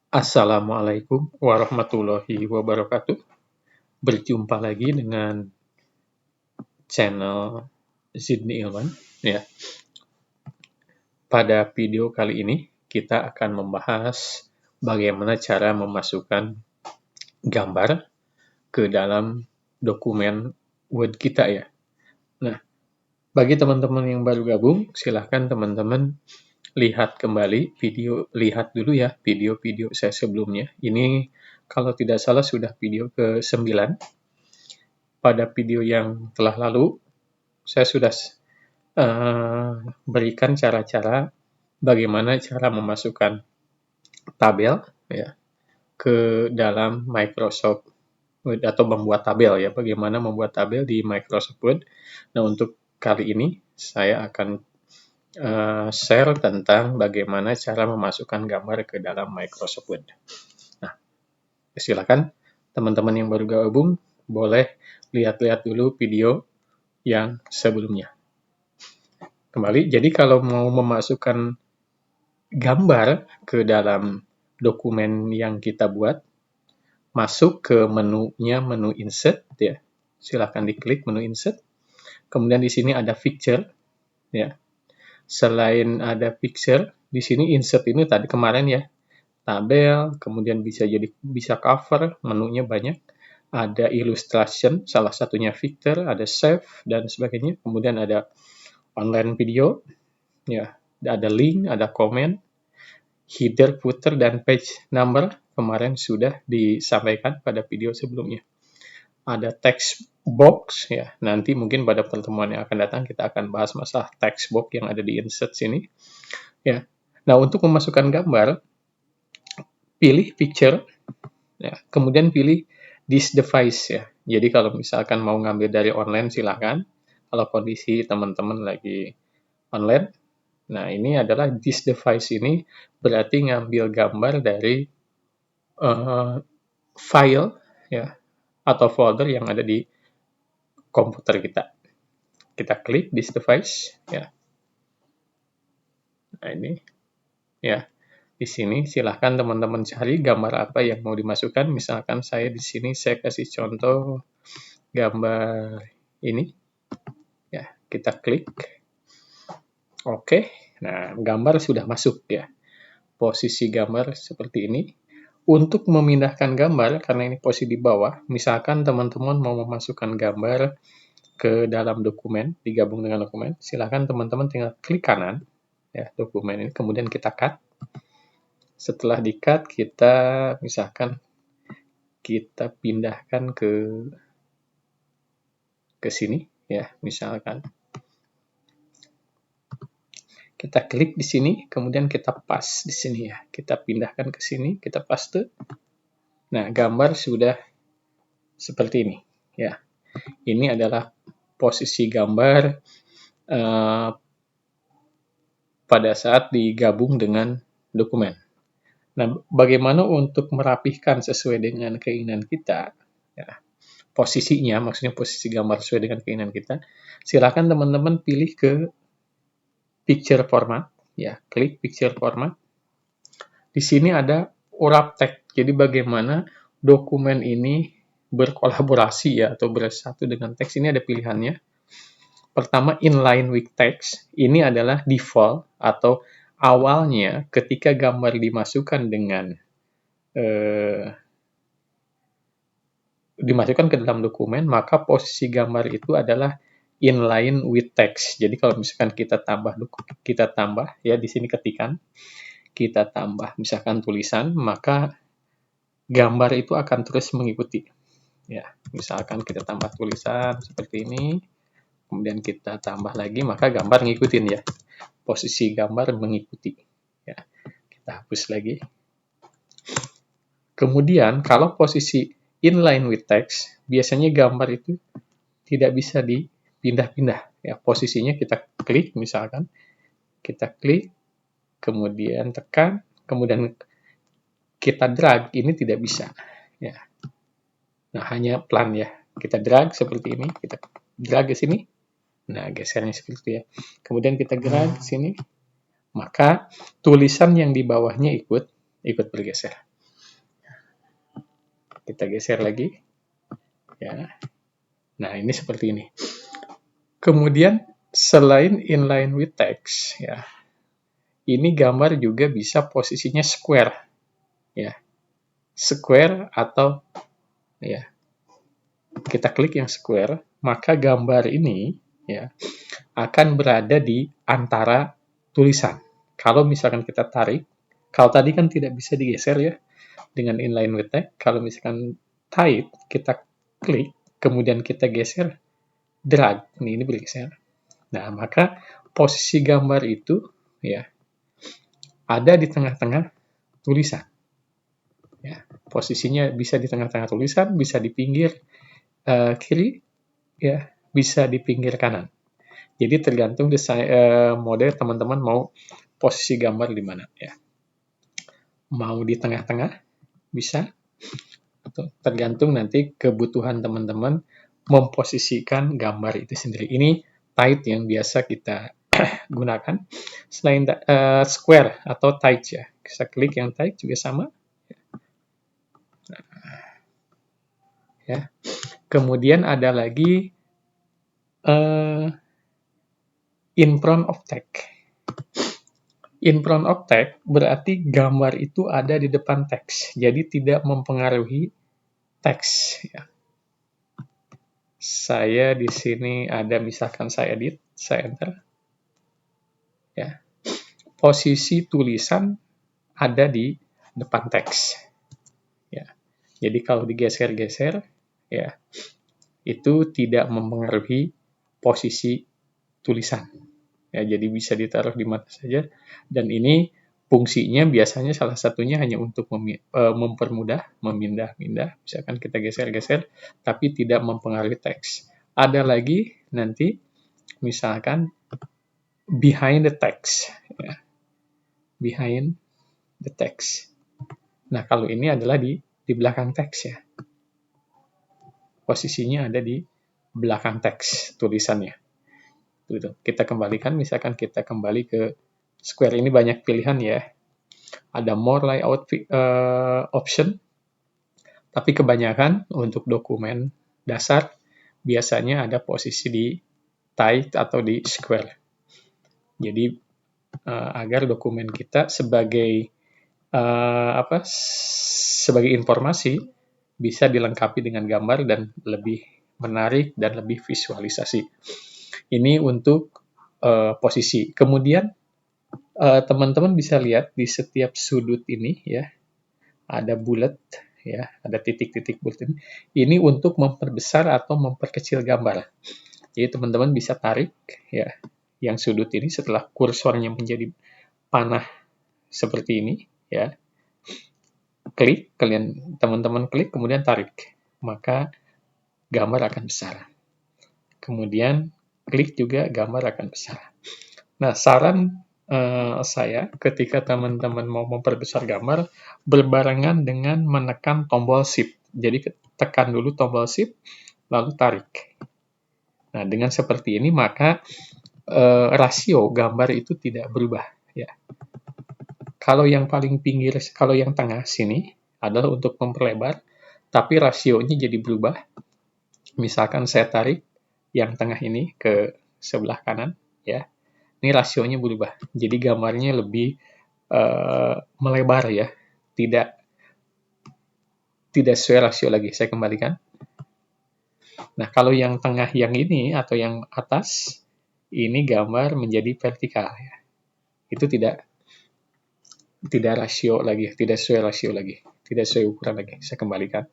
Assalamualaikum warahmatullahi wabarakatuh. Berjumpa lagi dengan channel Zidni Ilman. Ya, pada video kali ini kita akan membahas bagaimana cara memasukkan gambar ke dalam dokumen Word kita ya. Nah, bagi teman-teman yang baru gabung, silahkan teman-teman lihat dulu ya video-video saya sebelumnya. Ini kalau tidak salah sudah video ke-9. Pada video yang telah lalu, saya sudah berikan cara-cara bagaimana cara memasukkan tabel ya ke dalam Microsoft Word atau membuat tabel ya, bagaimana membuat tabel di Microsoft Word. Nah, untuk kali ini saya akan share tentang bagaimana cara memasukkan gambar ke dalam Microsoft Word. Nah, silakan teman-teman yang baru gabung boleh lihat-lihat dulu video yang sebelumnya. Kembali, jadi kalau mau memasukkan gambar ke dalam dokumen yang kita buat, masuk ke menunya, menu insert ya. Silakan diklik menu insert. Kemudian di sini ada picture ya. Selain ada picture, di sini insert ini tadi kemarin ya, tabel, kemudian bisa cover, menunya banyak. Ada illustration, salah satunya Victor, ada save dan sebagainya. Kemudian ada online video, ya, ada link, ada komen, header, footer, dan page number kemarin sudah disampaikan pada video sebelumnya. Ada text box, ya, nanti mungkin pada pertemuan yang akan datang kita akan bahas masalah text box yang ada di insert sini. Ya, nah untuk memasukkan gambar, pilih picture, ya, kemudian pilih this device ya. Jadi kalau misalkan mau ngambil dari online silakan. Kalau kondisi teman-teman lagi online, nah ini adalah this device ini berarti ngambil gambar dari file ya atau folder yang ada di komputer kita. Kita klik this device ya. Nah ini ya. Di sini silahkan teman-teman cari gambar apa yang mau dimasukkan. Misalkan saya di sini saya kasih contoh gambar ini. Ya, kita klik. Oke. Nah, gambar sudah masuk ya. Posisi gambar seperti ini. Untuk memindahkan gambar, karena ini posisi di bawah, misalkan teman-teman mau memasukkan gambar ke dalam dokumen, digabung dengan dokumen, silahkan teman-teman tinggal klik kanan, ya, dokumen ini, kemudian kita cut. Setelah di-cut, kita misalkan kita pindahkan ke sini, ya, misalkan. Kita klik di sini, kemudian kita paste di sini ya. Kita pindahkan ke sini, kita paste. Nah, gambar sudah seperti ini, ya. Ini adalah posisi gambar pada saat digabung dengan dokumen. Nah, bagaimana untuk merapihkan sesuai dengan keinginan kita, ya, posisinya, maksudnya posisi gambar sesuai dengan keinginan kita, silakan teman-teman pilih ke picture format, ya, klik picture format. Di sini ada wrap text, jadi bagaimana dokumen ini berkolaborasi ya, atau bersatu dengan teks, ini ada pilihannya. Pertama, inline with text, ini adalah default atau awalnya ketika gambar dimasukkan dimasukkan ke dalam dokumen, maka posisi gambar itu adalah inline with text. Jadi kalau misalkan kita tambah ya di sini ketikan, kita tambah misalkan tulisan, maka gambar itu akan terus mengikuti. Ya, misalkan kita tambah tulisan seperti ini, kemudian kita tambah lagi, maka gambar ngikutin ya. Posisi gambar mengikuti. Ya, kita hapus lagi. Kemudian kalau posisi inline with text, biasanya gambar itu tidak bisa dipindah-pindah. Ya, posisinya kita klik misalkan, kita klik, kemudian tekan, kemudian kita drag, ini tidak bisa. Ya. Nah, hanya plan ya. Kita drag seperti ini, kita drag ke sini. Nah, gesernya seperti itu ya. Kemudian kita drag ke sini, maka tulisan yang di bawahnya ikut bergeser. Kita geser lagi. Ya. Nah, ini seperti ini. Kemudian selain inline with text, ya, ini gambar juga bisa posisinya square, ya, square atau ya, kita klik yang square, maka gambar ini ya akan berada di antara tulisan. Kalau misalkan kita tarik, kalau tadi kan tidak bisa digeser ya dengan inline with text, kalau misalkan type kita klik, kemudian kita geser, drag, ini bergeser. Nah, maka posisi gambar itu ya ada di tengah-tengah tulisan. Ya, posisinya bisa di tengah-tengah tulisan, bisa di pinggir kiri, ya, bisa di pinggir kanan. Jadi tergantung desain model teman-teman mau posisi gambar di mana ya. Mau di tengah-tengah bisa, atau tergantung nanti kebutuhan teman-teman memposisikan gambar itu sendiri. Ini tight yang biasa kita gunakan. Selain square atau tight ya, bisa klik yang tight juga sama. Ya. Kemudian ada lagi in front of text. In front of text berarti gambar itu ada di depan teks, jadi tidak mempengaruhi teks. Ya. Saya di sini ada, misalkan saya edit, saya enter. Ya. Posisi tulisan ada di depan teks. Ya. Jadi kalau digeser-geser, ya itu tidak mempengaruhi posisi tulisan. Ya, jadi bisa ditaruh di mana saja. Dan ini fungsinya biasanya salah satunya hanya untuk mempermudah, memindah-mindah. Misalkan kita geser-geser, tapi tidak mempengaruhi teks. Ada lagi nanti, misalkan behind the text. Ya. Behind the text. Nah, kalau ini adalah di belakang teks ya. Posisinya ada di belakang teks tulisannya. Gitu. Kita kembalikan, misalkan kita kembali ke square, ini banyak pilihan ya. Ada more layout option, tapi kebanyakan untuk dokumen dasar biasanya ada posisi di tight atau di square. Jadi agar dokumen kita sebagai sebagai informasi bisa dilengkapi dengan gambar dan lebih menarik dan lebih visualisasi. Ini untuk posisi. Kemudian teman-teman bisa lihat di setiap sudut ini ya ada bullet ya, ada titik-titik bullet ini. Ini untuk memperbesar atau memperkecil gambar. Jadi teman-teman bisa tarik ya yang sudut ini setelah kursornya menjadi panah seperti ini ya. Klik, teman-teman klik kemudian tarik, maka gambar akan besar. Kemudian klik juga gambar akan besar. Nah, saran saya ketika teman-teman mau memperbesar gambar berbarengan dengan menekan tombol shift. Jadi tekan dulu tombol shift lalu tarik. Nah, dengan seperti ini maka rasio gambar itu tidak berubah ya. Kalau yang paling pinggir, kalau yang tengah sini adalah untuk memperlebar, tapi rasionya jadi berubah. Misalkan saya tarik yang tengah ini ke sebelah kanan ya. Ini rasionya berubah. Jadi gambarnya lebih melebar ya. Tidak sesuai rasio lagi. Saya kembalikan. Nah, kalau yang tengah yang ini atau yang atas, ini gambar menjadi vertikal ya. Itu tidak rasio lagi, tidak sesuai rasio lagi, tidak sesuai ukuran lagi. Saya kembalikan.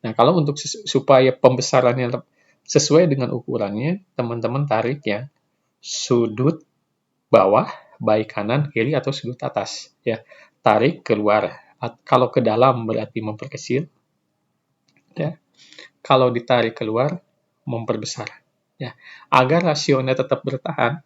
Nah, kalau untuk supaya pembesarannya sesuai dengan ukurannya, teman-teman tarik ya sudut bawah, baik kanan, kiri, atau sudut atas. Ya, tarik keluar. Kalau ke dalam berarti memperkecil. Ya. Kalau ditarik keluar, memperbesar. Ya. Agar rasionya tetap bertahan,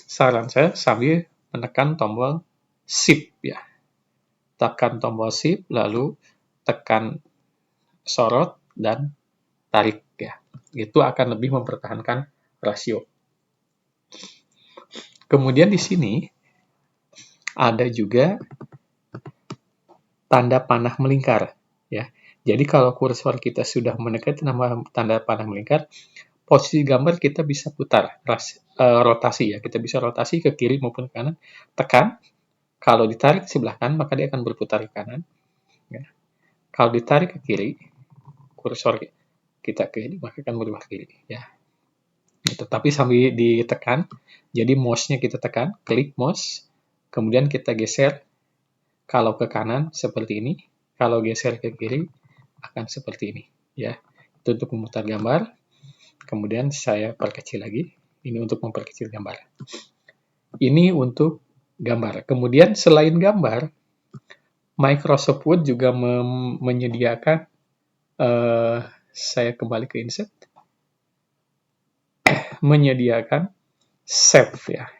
saran saya sambil menekan tombol Shift ya. Tekan tombol Shift, lalu tekan sorot dan tarik ya. Itu akan lebih mempertahankan rasio. Kemudian di sini ada juga tanda panah melingkar. ya. Jadi kalau kursor kita sudah mendekati tanda panah melingkar, posisi gambar kita bisa putar, rotasi ya. Kita bisa rotasi ke kiri maupun ke kanan. Tekan, kalau ditarik ke sebelah kanan maka dia akan berputar ke kanan. Ya. Kalau ditarik ke kiri, kursor kita ke kiri maka akan berubah ke kiri. Ya. Gitu. Tapi sambil ditekan, jadi mouse-nya kita tekan, klik mouse, kemudian kita geser. Kalau ke kanan seperti ini, kalau geser ke kiri akan seperti ini. Ya, itu untuk memutar gambar. Kemudian saya perkecil lagi. Ini untuk memperkecil gambar. Ini untuk gambar. Kemudian selain gambar, Microsoft Word juga menyediakan, saya kembali ke insert, menyediakan save ya.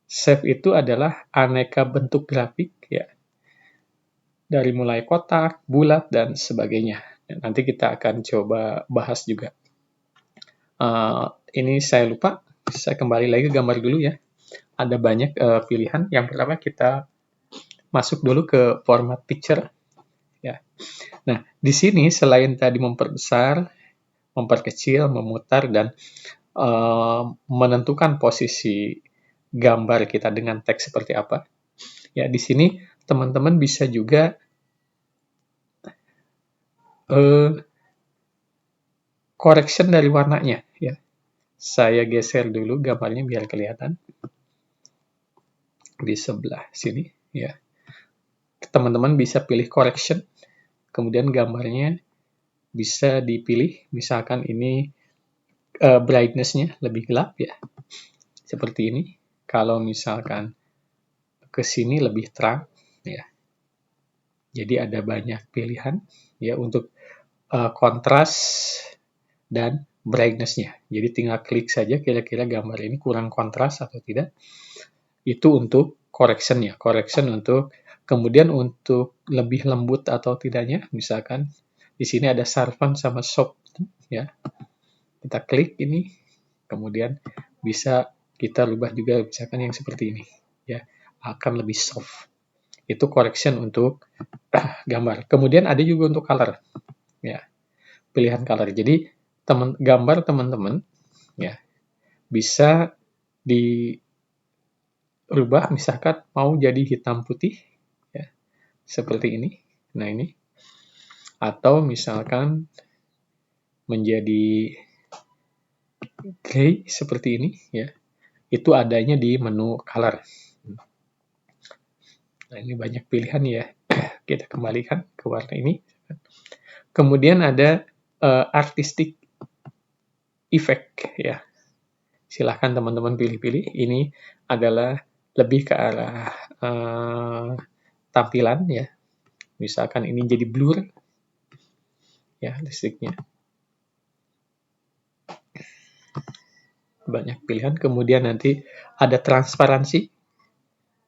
Save itu adalah aneka bentuk grafik ya. Dari mulai kotak, bulat, dan sebagainya. Nanti kita akan coba bahas juga. Ini saya lupa, saya kembali lagi ke gambar dulu ya. Ada banyak pilihan. Yang pertama kita masuk dulu ke format picture. Ya. Nah, di sini selain tadi memperbesar, memperkecil, memutar, dan menentukan posisi gambar kita dengan teks seperti apa. Ya, di sini teman-teman bisa juga correction dari warnanya. Ya, saya geser dulu gambarnya biar kelihatan di sebelah sini. Ya, teman-teman bisa pilih correction, kemudian gambarnya bisa dipilih. Misalkan ini brightness-nya lebih gelap ya, seperti ini. Kalau misalkan ke sini lebih terang, ya. Jadi ada banyak pilihan ya untuk kontras dan brightness-nya. Jadi tinggal klik saja kira-kira gambar ini kurang kontras atau tidak. Itu untuk correction ya. Correction untuk kemudian untuk lebih lembut atau tidaknya, misalkan di sini ada sharpen sama soft ya. Kita klik ini, kemudian bisa kita rubah juga misalkan yang seperti ini ya, akan lebih soft. Itu correction untuk gambar. Kemudian ada juga untuk color ya, pilihan color. Jadi gambar teman-teman ya bisa dirubah, misalkan mau jadi hitam putih ya, seperti ini. Nah, ini atau misalkan menjadi gray seperti ini ya. Itu adanya di menu color. Nah, ini banyak pilihan ya. Kita kembalikan ke warna ini. Kemudian ada artistic effect ya. Silahkan teman-teman pilih-pilih. Ini adalah lebih ke arah tampilan ya. Misalkan ini jadi blur ya listriknya. Banyak pilihan. Kemudian nanti ada transparansi.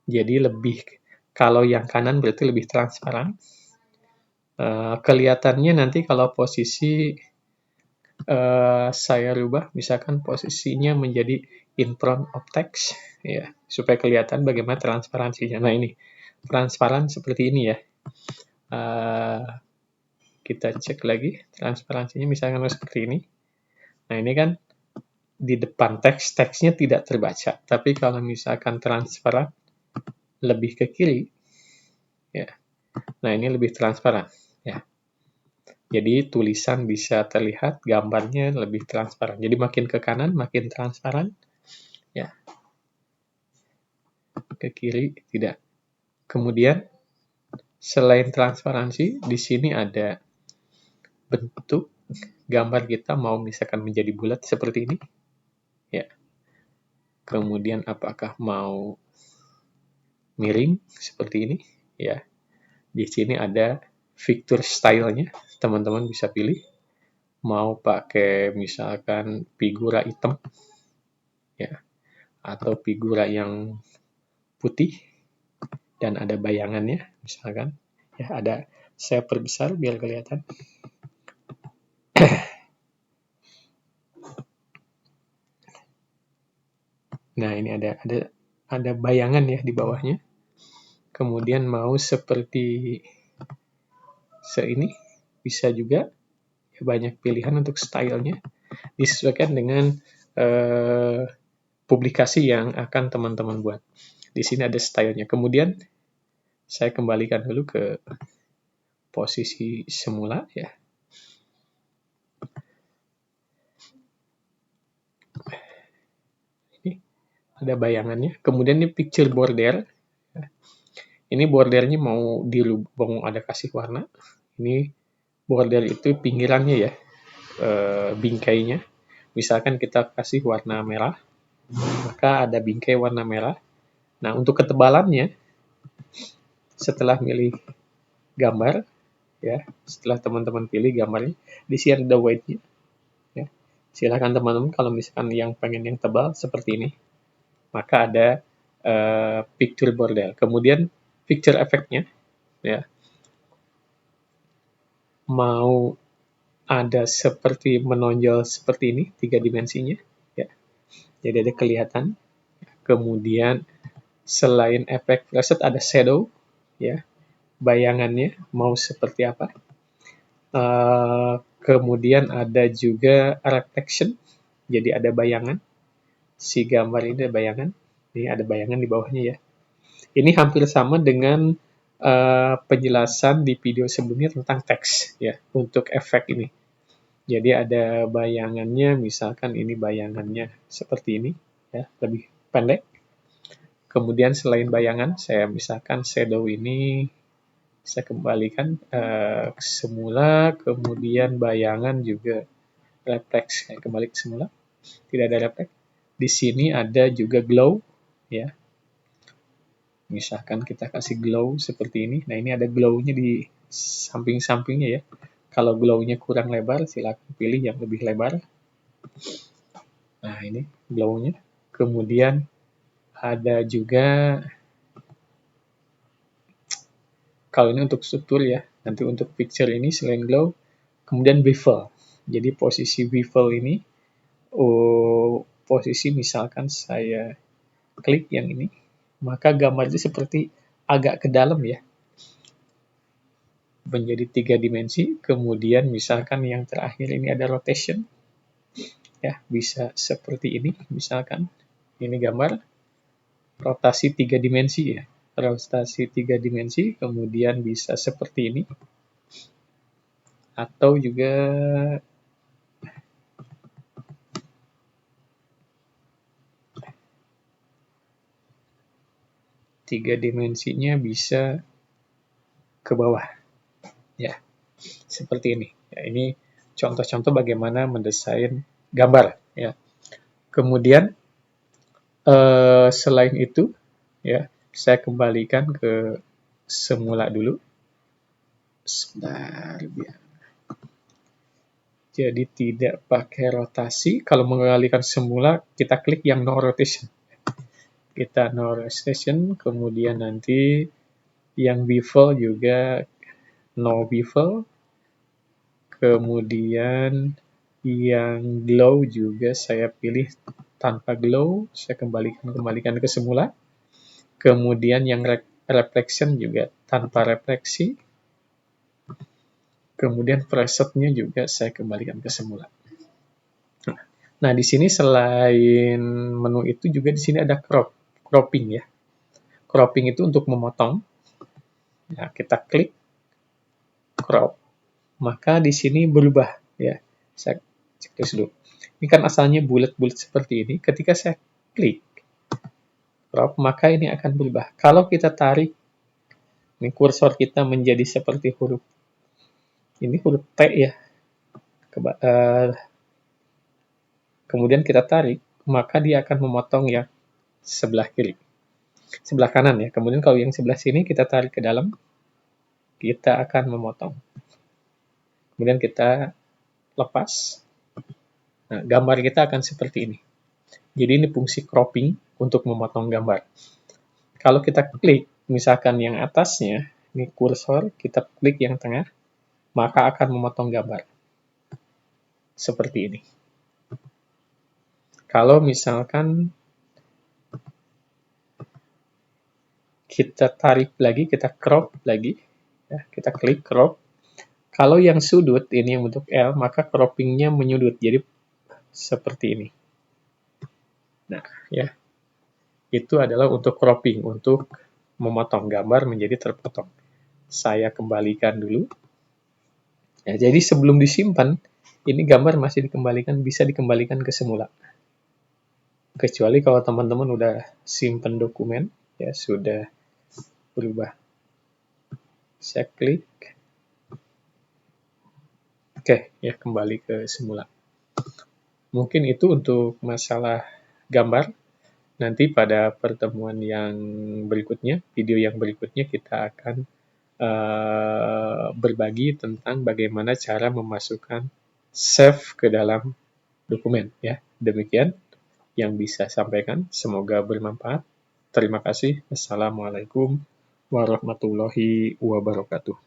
Jadi lebih, kalau yang kanan berarti lebih transparan. Kelihatannya nanti kalau posisi saya rubah, misalkan posisinya menjadi in front of text, ya, supaya kelihatan bagaimana transparansinya. Nah, ini transparan seperti ini ya. Kita cek lagi transparansinya, misalkan seperti ini. Nah, ini kan di depan teksnya tidak terbaca. Tapi kalau misalkan transparan lebih ke kiri, ya. Nah, ini lebih transparan, ya. Jadi tulisan bisa terlihat, gambarnya lebih transparan. Jadi makin ke kanan makin transparan, ya. Ke kiri tidak. Kemudian selain transparansi, di sini ada bentuk gambar kita mau misalkan menjadi bulat seperti ini, ya. Kemudian apakah mau miring seperti ini, ya. Di sini ada fitur stylenya, teman-teman bisa pilih. Mau pakai misalkan figura hitam, ya, atau figura yang putih dan ada bayangannya, misalkan. Ya, ada, saya perbesar biar kelihatan. Nah, ini ada bayangan ya di bawahnya. Kemudian mau seperti ini bisa juga, banyak pilihan untuk stylenya, disesuaikan dengan publikasi yang akan teman-teman buat. Di sini ada stylenya. Kemudian saya kembalikan dulu ke posisi semula ya. Ini ada bayangannya. Kemudian ini picture border. Ini bordernya mau ada kasih warna. Ini border itu pinggirannya ya, bingkainya. Misalkan kita kasih warna merah, maka ada bingkai warna merah. Nah, untuk ketebalannya, setelah milih gambar, ya, setelah teman-teman pilih gambarnya, di sini ada white-nya. Ya. Silakan teman-teman kalau misalkan yang pengen yang tebal seperti ini, maka ada picture border. Kemudian picture effect-nya, ya, mau ada seperti menonjol seperti ini, 3 dimensinya, ya. Jadi ada kelihatan. Kemudian selain efek preset ada shadow, ya, bayangannya mau seperti apa. Kemudian ada juga reflection, jadi ada bayangan. Si gambar ini ada bayangan, ini ada bayangan di bawahnya ya. Ini hampir sama dengan penjelasan di video sebelumnya tentang teks ya, untuk efek ini. Jadi ada bayangannya, misalkan ini bayangannya seperti ini ya, lebih pendek. Kemudian selain bayangan, saya misalkan shadow ini saya kembalikan semula, kemudian bayangan juga refleks, saya kembali ke semula, tidak ada refleks. Di sini ada juga glow, ya. Misalkan kita kasih glow seperti ini, nah ini ada glow-nya di samping-sampingnya ya. Kalau glow-nya kurang lebar, silakan pilih yang lebih lebar. Nah ini glow-nya. Kemudian ada juga, kalau ini untuk struktur ya, nanti untuk picture ini selain glow, kemudian bevel. Jadi posisi bevel ini, posisi misalkan saya klik yang ini, maka gambarnya seperti agak ke dalam ya, menjadi 3 dimensi. Kemudian misalkan yang terakhir ini ada rotation, ya bisa seperti ini. Misalkan ini gambar rotasi 3 dimensi ya, rotasi 3 dimensi, kemudian bisa seperti ini, atau juga tiga dimensinya bisa ke bawah, ya seperti ini. Ya, ini contoh-contoh bagaimana mendesain gambar, ya. Kemudian selain itu, ya saya kembalikan ke semula dulu. Sebentar, biar. Jadi tidak pakai rotasi. Kalau mengalihkan semula, kita klik yang no rotation. Kita no rotation, kemudian nanti yang bevel juga no bevel, kemudian yang glow juga saya pilih tanpa glow, saya kembalikan ke semula. Kemudian yang reflection juga tanpa refleksi. Kemudian presetnya juga saya kembalikan ke semula. Nah, di sini selain menu itu juga di sini ada cropping ya. Cropping itu untuk memotong. Nah, kita klik crop, maka di sini berubah ya. Saya cek dulu. Ini kan asalnya bulat-bulat seperti ini. Ketika saya klik crop, maka ini akan berubah. Kalau kita tarik ini kursor kita menjadi seperti huruf ini, huruf T ya. Kemudian kita tarik, maka dia akan memotong yang sebelah kiri. Sebelah kanan ya. Kemudian kalau yang sebelah sini kita tarik ke dalam, kita akan memotong. Kemudian kita lepas. Nah, gambar kita akan seperti ini. Jadi ini fungsi cropping untuk memotong gambar. Kalau kita klik, misalkan yang atasnya, ini kursor, kita klik yang tengah, maka akan memotong gambar. Seperti ini. Kalau misalkan kita tarik lagi, kita crop lagi, ya, kita klik crop, Kalau yang sudut, ini yang bentuk L, maka croppingnya menyudut, jadi seperti ini. Nah, ya, itu adalah untuk cropping, untuk memotong gambar menjadi terpotong. Saya kembalikan dulu. Ya, jadi sebelum disimpan, ini gambar masih bisa dikembalikan ke semula. Kecuali kalau teman-teman udah simpan dokumen, ya sudah berubah. Saya klik. Oke, ya kembali ke semula. Mungkin itu untuk masalah gambar. Nanti pada pertemuan yang berikutnya, video yang berikutnya, kita akan berbagi tentang bagaimana cara memasukkan save ke dalam dokumen. Ya, demikian yang bisa sampaikan. Semoga bermanfaat. Terima kasih. Assalamualaikum warahmatullahi wabarakatuh.